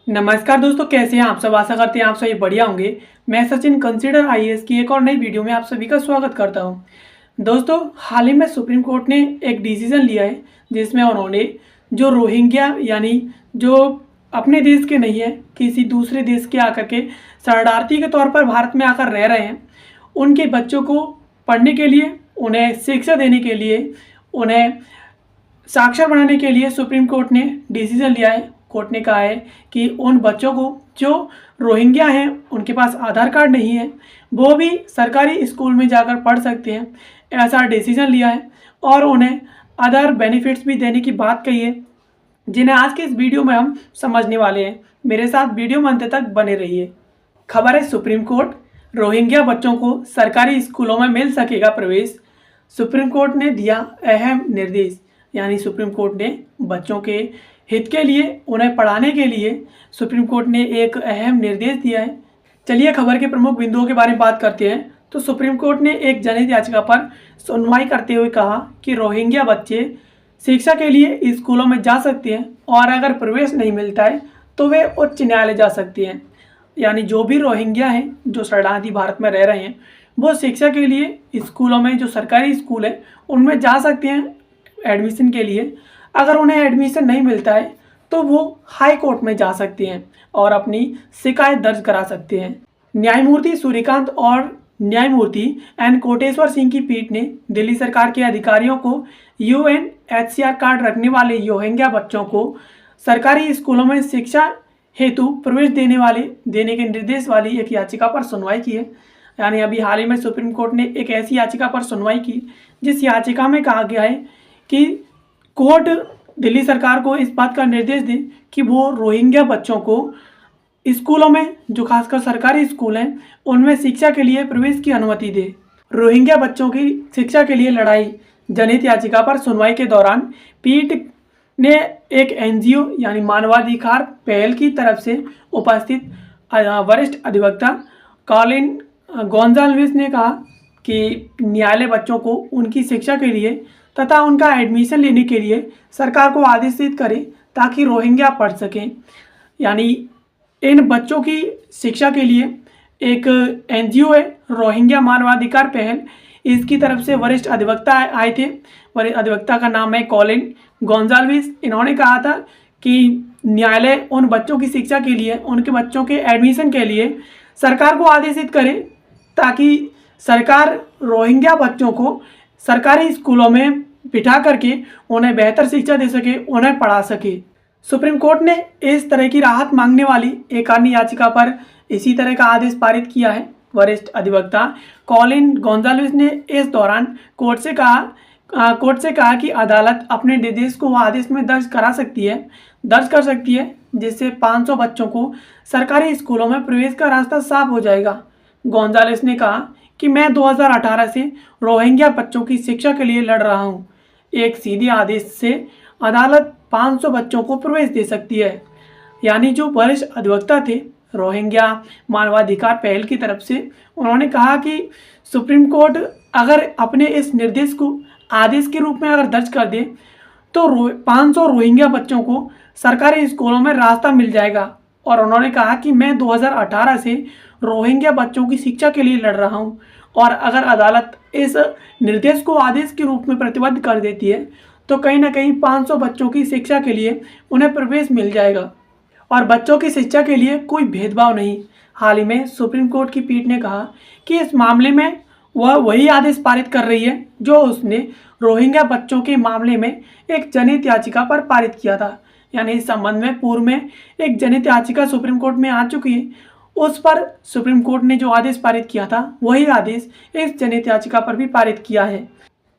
नमस्कार दोस्तों, कैसे हैं आप सब। आशा करते हैं आप सभी बढ़िया होंगे। मैं सचिन कंसीडर आईएएस की एक और नई वीडियो में आप सभी का स्वागत करता हूं। दोस्तों, हाल ही में सुप्रीम कोर्ट ने एक डिसीजन लिया है जिसमें उन्होंने जो रोहिंग्या यानी जो अपने देश के नहीं है, किसी दूसरे देश के आकर के शरणार्थी के तौर पर भारत में आकर रह रहे हैं, उनके बच्चों को पढ़ने के लिए, उन्हें शिक्षा देने के लिए, उन्हें साक्षर बनाने के लिए सुप्रीम कोर्ट ने डिसीजन लिया है। कोर्ट ने कहा है कि उन बच्चों को जो रोहिंग्या हैं, उनके पास आधार कार्ड नहीं है, वो भी सरकारी स्कूल में जाकर पढ़ सकते हैं, ऐसा डिसीजन लिया है। और उन्हें अदर बेनिफिट्स भी देने की बात कही है, जिन्हें आज के इस वीडियो में हम समझने वाले हैं। मेरे साथ वीडियो में अंत तक बने रहिए। खबर है, सुप्रीम कोर्ट, रोहिंग्या बच्चों को सरकारी स्कूलों में मिल सकेगा प्रवेश। सुप्रीम कोर्ट ने दिया अहम निर्देश, यानी सुप्रीम कोर्ट ने बच्चों के हित के लिए, उन्हें पढ़ाने के लिए सुप्रीम कोर्ट ने एक अहम निर्देश दिया है। चलिए खबर के प्रमुख बिंदुओं के बारे में बात करते हैं। तो सुप्रीम कोर्ट ने एक जनहित याचिका पर सुनवाई करते हुए कहा कि रोहिंग्या बच्चे शिक्षा के लिए स्कूलों में जा सकते हैं और अगर प्रवेश नहीं मिलता है तो वे उच्च न्यायालय जा सकते हैं। यानी जो भी रोहिंग्या हैं, जो शरणार्थी भारत में रह रहे हैं, वो शिक्षा के लिए स्कूलों में, जो सरकारी स्कूल है, उनमें जा सकते हैं एडमिशन के लिए। अगर उन्हें एडमिशन नहीं मिलता है तो वो हाई कोर्ट में जा सकते हैं और अपनी शिकायत दर्ज करा सकते हैं। न्यायमूर्ति सूर्यकांत और न्यायमूर्ति एन कोटेश्वर सिंह की पीठ ने दिल्ली सरकार के अधिकारियों को यूएनएचसीआर कार्ड रखने वाले रोहिंग्या बच्चों को सरकारी स्कूलों में शिक्षा हेतु प्रवेश देने के निर्देश वाली एक याचिका पर सुनवाई की है। यानी अभी हाल ही में सुप्रीम कोर्ट ने एक ऐसी याचिका पर सुनवाई की जिस याचिका में कहा गया है कि कोर्ट दिल्ली सरकार को इस बात का निर्देश दे कि वो रोहिंग्या बच्चों को स्कूलों में, जो खासकर सरकारी स्कूल हैं, उनमें शिक्षा के लिए प्रवेश की अनुमति दे। रोहिंग्या बच्चों की शिक्षा के लिए लड़ाई जनहित याचिका पर सुनवाई के दौरान पीठ ने एक एनजीओ यानी मानवाधिकार पहल की तरफ से उपस्थित वरिष्ठ अधिवक्ता कॉलिन गोंजाल्विस ने कहा कि न्यायालय बच्चों को उनकी शिक्षा के लिए तथा उनका एडमिशन लेने के लिए सरकार को आदेशित करे ताकि रोहिंग्या पढ़ सकें। यानी इन बच्चों की शिक्षा के लिए एक एनजीओ है, रोहिंग्या मानवाधिकार पहल, इसकी तरफ से वरिष्ठ अधिवक्ता आए थे। वरिष्ठ अधिवक्ता का नाम है कॉलिन गोंजाल्विस। इन्होंने कहा था कि न्यायालय उन बच्चों की शिक्षा के लिए, उनके बच्चों के एडमिशन के लिए सरकार को आदेशित करे ताकि सरकार रोहिंग्या बच्चों को सरकारी स्कूलों में बिठा करके उन्हें बेहतर शिक्षा दे सके, उन्हें पढ़ा सके। सुप्रीम कोर्ट ने इस तरह की राहत मांगने वाली एक अन्य याचिका पर इसी तरह का आदेश पारित किया है। वरिष्ठ अधिवक्ता कॉलिन गोंजाल्विस ने इस दौरान कोर्ट से कहा कि अदालत अपने निर्देश को आदेश में दर्ज कर सकती है जिससे 500 बच्चों को सरकारी स्कूलों में प्रवेश का रास्ता साफ हो जाएगा। गोंजाल्विस ने कहा कि मैं 2018 से रोहिंग्या बच्चों की शिक्षा के लिए लड़ रहा हूं। एक सीधे आदेश से अदालत 500 बच्चों को प्रवेश दे सकती है। यानी जो वरिष्ठ अधिवक्ता थे रोहिंग्या मानवाधिकार पहल की तरफ से, उन्होंने कहा कि सुप्रीम कोर्ट अगर अपने इस निर्देश को आदेश के रूप में अगर दर्ज कर दे तो 500 रोहिंग्या बच्चों को सरकारी स्कूलों में रास्ता मिल जाएगा। और उन्होंने कहा कि मैं 2018 से रोहिंग्या बच्चों की शिक्षा के लिए लड़ रहा हूं और अगर अदालत इस निर्देश को आदेश के रूप में प्रतिबद्ध कर देती है तो कहीं ना कहीं 500 बच्चों की शिक्षा के लिए उन्हें प्रवेश मिल जाएगा और बच्चों की शिक्षा के लिए कोई भेदभाव नहीं। हाल ही में सुप्रीम कोर्ट की पीठ ने कहा कि इस मामले में वह वही आदेश पारित कर रही है जो उसने रोहिंग्या बच्चों के मामले में एक जनहित याचिका पर पारित किया था। यानी इस संबंध में पूर्व में एक जनहित याचिका सुप्रीम कोर्ट में आ चुकी है, उस पर सुप्रीम कोर्ट ने जो आदेश पारित किया था वही आदेश इस जनहित याचिका पर भी पारित किया है।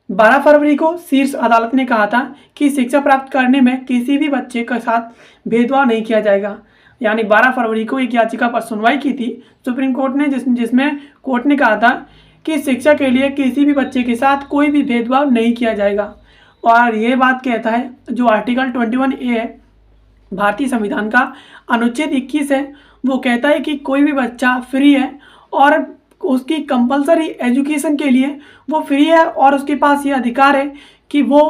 12 फरवरी को शीर्ष अदालत ने कहा था कि शिक्षा प्राप्त करने में किसी भी बच्चे के साथ भेदभाव नहीं किया जाएगा। यानी 12 फरवरी को एक याचिका पर सुनवाई की थी सुप्रीम कोर्ट ने, जिसमें कोर्ट ने कहा था कि शिक्षा के लिए किसी भी बच्चे के साथ कोई भी भेदभाव नहीं किया जाएगा। और ये बात कहता है जो आर्टिकल 21A है भारतीय संविधान का, अनुच्छेद 21 है, वो कहता है कि कोई भी बच्चा फ्री है और उसकी कंपलसरी एजुकेशन के लिए वो फ्री है और उसके पास ये अधिकार है कि वो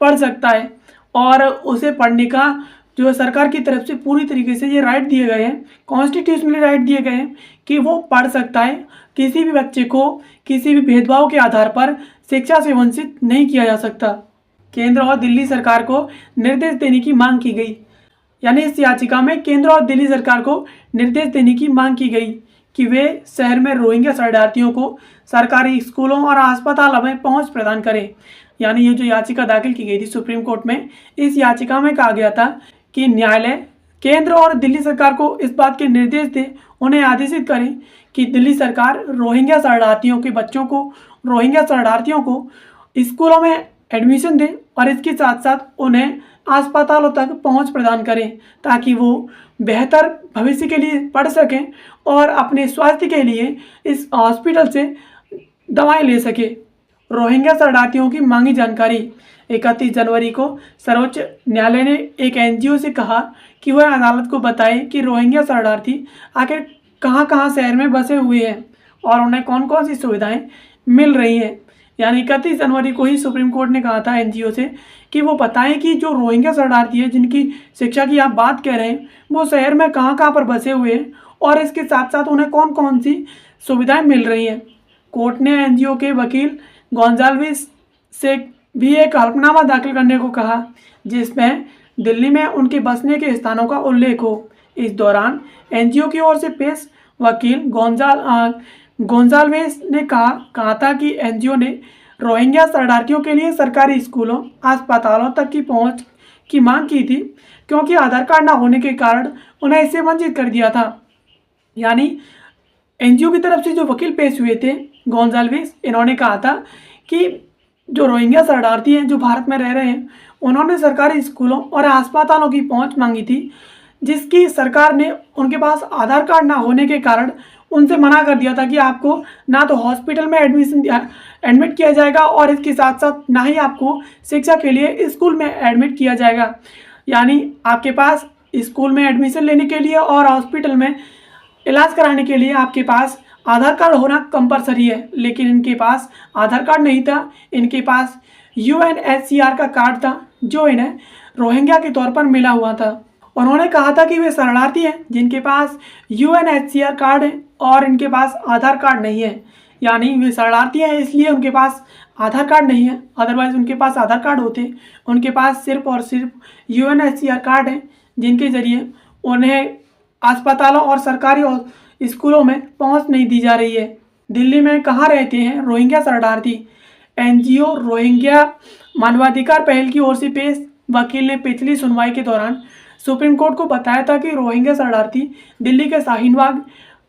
पढ़ सकता है और उसे पढ़ने का जो सरकार की तरफ से पूरी तरीके से ये राइट दिए गए हैं, कॉन्स्टिट्यूशनली राइट दिए गए हैं कि वो पढ़ सकता है। किसी भी बच्चे को किसी भी भेदभाव के आधार पर शिक्षा से वंचित नहीं किया जा सकता। केंद्र और दिल्ली सरकार को निर्देश देने की मांग की गई। यानी इस याचिका में केंद्र और दिल्ली सरकार को निर्देश देने की मांग की गई कि वे शहर में रोहिंग्या शरणार्थियों को सरकारी स्कूलों और अस्पतालों में पहुंच प्रदान करें। यानी ये जो याचिका दाखिल की गई थी सुप्रीम कोर्ट में, इस याचिका में कहा गया था कि न्यायालय केंद्र और दिल्ली सरकार को इस बात के निर्देश दे, उन्हें आदेशित करें कि दिल्ली सरकार रोहिंग्या शरणार्थियों के बच्चों को, रोहिंग्या शरणार्थियों को स्कूलों में एडमिशन दे और इसके साथ साथ उन्हें अस्पतालों तक पहुंच प्रदान करें ताकि वो बेहतर भविष्य के लिए पढ़ सकें और अपने स्वास्थ्य के लिए इस हॉस्पिटल से दवाएं ले सके। रोहिंग्या शरणार्थियों की मांगी जानकारी। 31 जनवरी को सर्वोच्च न्यायालय ने एक एनजीओ से कहा कि वह अदालत को बताए कि रोहिंग्या शरणार्थी आखिर कहां कहां शहर में बसे हुए हैं और उन्हें कौन कौन सी सुविधाएं मिल रही हैं। यानी 31 जनवरी को ही सुप्रीम कोर्ट ने कहा था एनजीओ से कि वो बताएं कि जो रोहिंग्या शरणार्थी है, जिनकी शिक्षा की आप बात कह रहे हैं, वो शहर में कहां कहां पर बसे हुए हैं और इसके साथ साथ उन्हें कौन कौन सी सुविधाएं मिल रही हैं। कोर्ट ने एनजीओ के वकील गोंजाल्विस से भी एक हल्फनामा दाखिल करने को कहा जिसमें दिल्ली में उनके बसने के स्थानों का उल्लेख हो। इस दौरान एनजीओ की ओर से पेश वकील गोंजाल्वेस ने कहा था कि एनजीओ ने रोहिंग्या शरणार्थियों के लिए सरकारी स्कूलों, अस्पतालों तक की पहुंच की मांग की थी क्योंकि आधार कार्ड न होने के कारण उन्हें इससे वंचित कर दिया था। यानी एनजीओ की तरफ से जो वकील पेश हुए थे गोंजाल्वेस, इन्होंने कहा था कि जो रोहिंग्या शरणार्थी हैं जो भारत में रह रहे हैं, उन्होंने सरकारी स्कूलों और अस्पतालों की पहुंच मांगी थी जिसकी सरकार ने उनके पास आधार कार्ड ना होने के कारण उनसे मना कर दिया था कि आपको ना तो हॉस्पिटल में एडमिट किया जाएगा और इसके साथ साथ ना ही आपको शिक्षा के लिए स्कूल में एडमिट किया जाएगा। यानी आपके पास स्कूल में एडमिशन लेने के लिए और हॉस्पिटल में इलाज कराने के लिए आपके पास आधार कार्ड होना कंपलसरी है, लेकिन इनके पास आधार कार्ड नहीं था। इनके पास यूएनएचसीआर का कार्ड था जो इन्हें रोहिंग्या के तौर पर मिला हुआ था। उन्होंने कहा था कि वे शरणार्थी हैं जिनके पास यूएनएचसीआर कार्ड है और इनके पास आधार कार्ड नहीं है। यानी वे शरणार्थी हैं इसलिए उनके पास आधार कार्ड नहीं है, अदरवाइज उनके पास आधार कार्ड होते। उनके पास सिर्फ और सिर्फ यूएनएचसीआर कार्ड है जिनके जरिए उन्हें अस्पतालों और सरकारी स्कूलों में पहुंच नहीं दी जा रही है। दिल्ली में कहाँ रहते हैं रोहिंग्या शरणार्थी? एनजीओ रोहिंग्या मानवाधिकार पहल की ओर से पेश वकील ने पिछली सुनवाई के दौरान सुप्रीम कोर्ट को बताया था कि रोहिंग्या शरणार्थी दिल्ली के शाहीनबाग,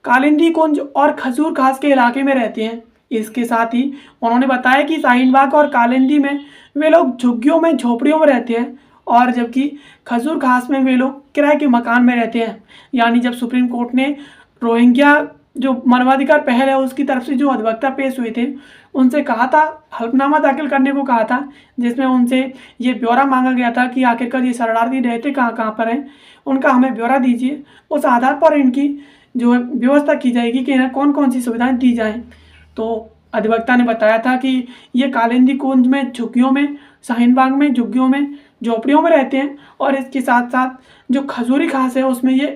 कालिंदी कुंज और खजूर खास के इलाके में रहते हैं। इसके साथ ही उन्होंने बताया कि शाहीनबाग और कालिंदी में वे लोग झुग्गियों में, झोपड़ियों में रहते हैं और जबकि खजूर खास में वे लोग किराए के मकान में रहते हैं। यानी जब सुप्रीम कोर्ट ने रोहिंग्या जो मानवाधिकार पहल है उसकी तरफ से जो अधिवक्ता पेश हुए थे उनसे कहा था, हल्फनामा दाखिल करने को कहा था जिसमें उनसे ये ब्यौरा मांगा गया था कि आखिरकार ये शरणार्थी रहते कहाँ कहाँ पर हैं, उनका हमें ब्यौरा दीजिए। उस आधार पर इनकी जो है व्यवस्था की जाएगी कि इन्हें कौन कौन सी सुविधाएं दी जाएं। तो अधिवक्ता ने बताया था कि ये कालिंदी कुंज में झुग्गियों में, शाहीनबाग में झुग्गियों में, झोपड़ियों में रहते हैं और इसके साथ साथ जो खजूरी खास है उसमें ये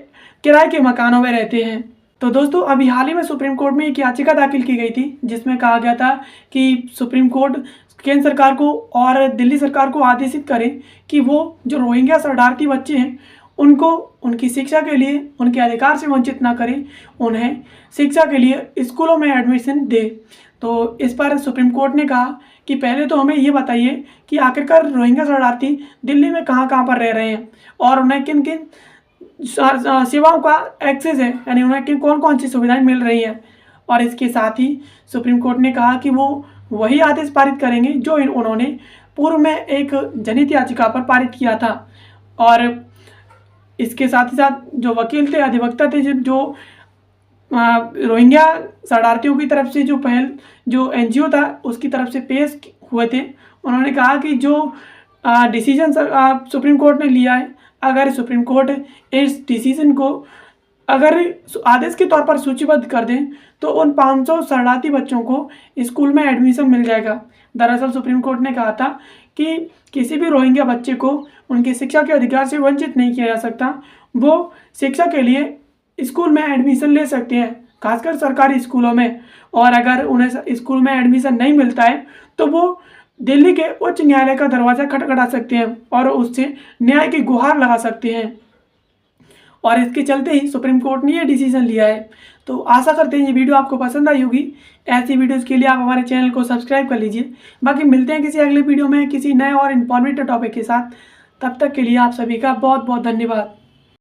किराए के मकानों में रहते हैं। तो दोस्तों अभी हाल ही में सुप्रीम कोर्ट में एक याचिका दाखिल की गई थी जिसमें कहा गया था कि सुप्रीम कोर्ट केंद्र सरकार को और दिल्ली सरकार को आदेशित करे कि वो जो रोहिंग्या शरणार्थी बच्चे हैं उनको उनकी शिक्षा के लिए उनके अधिकार से वंचित ना करें, उन्हें शिक्षा के लिए स्कूलों में एडमिशन दे। तो इस पर सुप्रीम कोर्ट ने कहा कि पहले तो हमें ये बताइए कि आखिरकार रोहिंग्या शरणार्थी दिल्ली में कहाँ कहाँ पर रह रहे हैं और उन्हें किन किन सेवाओं का एक्सेस है, यानी उन्हें कौन कौन सी सुविधाएं मिल रही हैं। और इसके साथ ही सुप्रीम कोर्ट ने कहा कि वो वही आदेश पारित करेंगे जो उन्होंने पूर्व में एक जनहित याचिका पर पारित किया था। और इसके साथ ही साथ जो वकील थे, अधिवक्ता थे, जो रोहिंग्या शरणार्थियों की तरफ से जो पहल जो एनजीओ था उसकी तरफ से पेश हुए थे, उन्होंने कहा कि जो डिसीजन सुप्रीम कोर्ट ने लिया है, अगर सुप्रीम कोर्ट इस डिसीजन को अगर आदेश के तौर पर सूचीबद्ध कर दें तो उन 500 शरणार्थी बच्चों को स्कूल में एडमिशन मिल जाएगा। दरअसल सुप्रीम कोर्ट ने कहा था कि किसी भी रोहिंग्या बच्चे को उनकी शिक्षा के अधिकार से वंचित नहीं किया जा सकता। वो शिक्षा के लिए स्कूल में एडमिशन ले सकते हैं, खासकर सरकारी स्कूलों में। और अगर उन्हें स्कूल में एडमिशन नहीं मिलता है तो वो दिल्ली के उच्च न्यायालय का दरवाज़ा खटखटा सकते हैं और उससे न्याय की गुहार लगा सकते हैं। और इसके चलते ही सुप्रीम कोर्ट ने ये डिसीजन लिया है। तो आशा करते हैं ये वीडियो आपको पसंद आई होगी। ऐसी वीडियोस के लिए आप हमारे चैनल को सब्सक्राइब कर लीजिए। बाकी मिलते हैं किसी अगले वीडियो में किसी नए और इन्फॉर्मेटिव टॉपिक के साथ। तब तक के लिए आप सभी का बहुत बहुत धन्यवाद।